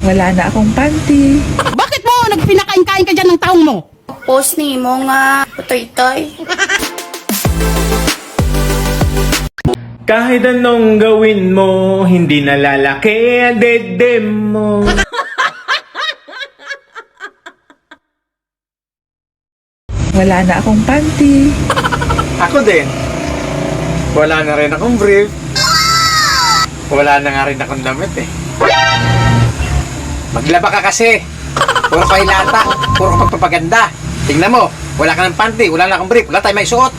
Wala na akong panty. Bakit mo nagpinakain-kain ka dyan ng taong mo? Post ni mo nga, putoy-toy. Kahit anong gawin mo, hindi nalalaki ang dedem mo. Wala na akong panty. Ako din. Wala na rin akong brief. Wala na nga rin akong damit eh. Maglaba ka kasi. Puro pailata, puro pagpapaganda. Tingnan mo, wala ka ng panty, wala na akong brief, wala tayong may suot.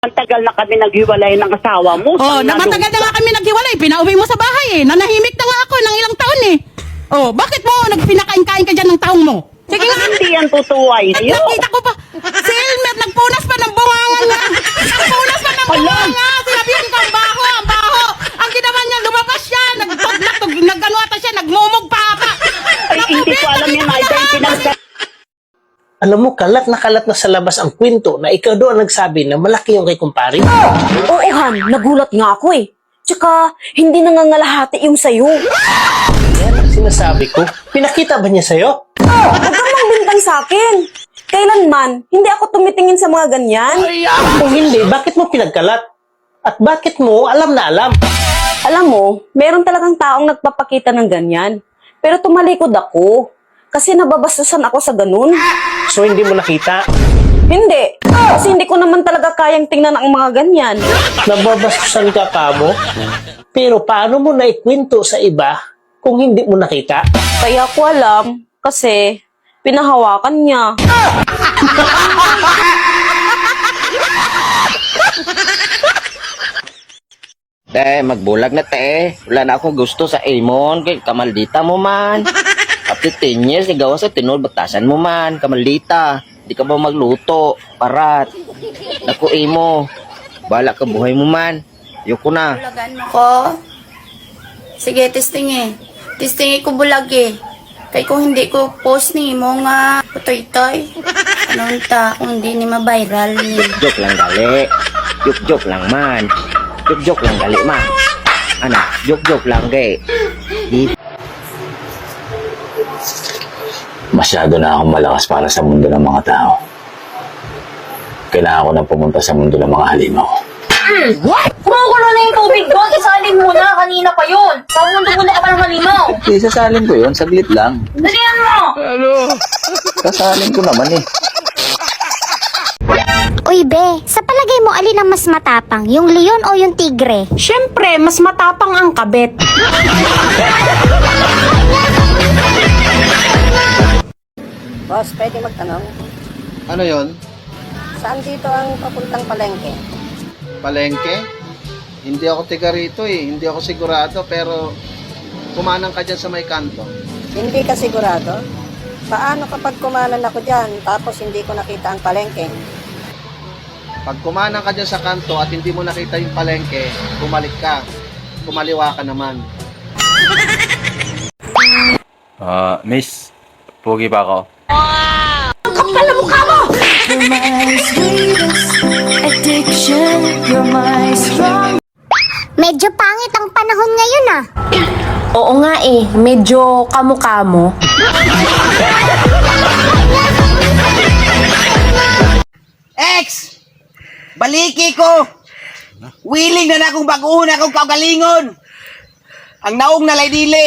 Ang tagal na kami naghiwalay ng asawa mo. Oh, matagal na nga kami naghiwalay. Pinauwi mo sa bahay eh. Nanahimik na nga ako ng ilang taon eh. Oh, bakit mo nagpinakain-kain ka dyan ng taong mo? Sige nga. Hindi yan tutuway Ay, sa'yo. nakita ko pa. Si Elmer, nagpunas pa ng bunganga niya. Nagpunas pa ng bunganga. Sinabihan ko, ang baho, ang baho. Ang ginawa niya, lumabas siya. Nag-ano ata siya, nagmumog pa ata. Ay, hindi ko alam yan. Ay, dahil pinagsa... Alam mo, kalat na sa labas ang kwento na ikaw doon nagsabi na malaki yung kay kumpare. Oo, Han. Nagulat nga ako eh. Tsaka, hindi nangangalahati yung sayo. Yan ang sinasabi ko. Pinakita ba niya sa'yo? Huwag kang magbintang sa akin. Kailanman, hindi ako tumitingin sa mga ganyan. Kung hindi, bakit mo pinagkalat? At bakit mo alam na alam? Alam mo, meron talagang taong nagpapakita ng ganyan. Pero tumalikod ako. Kasi nababastusan ako sa ganun. So hindi mo nakita? Hindi. Kasi hindi ko naman talaga kayang tingnan ang mga ganyan. Nababastusan ka kamo? Pero paano mo naikwento sa iba kung hindi mo nakita? Kaya ko alam. Kasi, pinahawakan niya. Magbulag na wala na akong gusto sa Amon. Kay kamaldita mo man. After 10 years, igawa sa tinol, batasan mo man. Kamaldita. Di ka ba magluto? Parat. Naku, Amo. Bala ka buhay mo man. Ayoko na. Bulagan mo ko. Sige, testing eh. Testing ko bulag eh. Kaya kung hindi ko post ni mo nga, putoy-toy. Anong ta, kung hindi ni ma-viral ni. Joke lang gali. Joke lang man. Joke lang gali man. Ano? Joke lang gay. Masyado na akong malakas para sa mundo ng mga tao. Kailangan ko na pumunta sa mundo ng mga halimaw. What? Kumukulo na yung tubig doon. Isalin mo na. Kanina pa yun. Sa mundo-mundo ka pa ng halimaw. Okay, sasalin ko yun. Saglit lang. Dalihan mo! Sasalin ko naman eh. Uy, be, sa palagay mo alin ang mas matapang, yung leon o yung tigre? Siyempre, mas matapang ang kabet. Boss, pwede magtanong? Ano yon? Saan dito ang papuntang palengke? Palengke? Hindi ako tiga rito eh. Hindi ako sigurado pero kumanang ka dyan sa may kanto. Hindi ka sigurado? Paano kapag kumanan ako dyan tapos hindi ko nakita ang palengke? Pag kumanang ka dyan sa kanto at hindi mo nakita yung palengke, bumalik ka. Kumaliwa ka naman. Miss, pugi pa ako. Kapal ang mukha mo! Medyo pangit ang panahon ngayon ah. Oo nga eh. Medyo kamo-kamo. Ex! Baliki ko! Willing na akong baguhon akong kaugalingon! Ang naong nalay dili!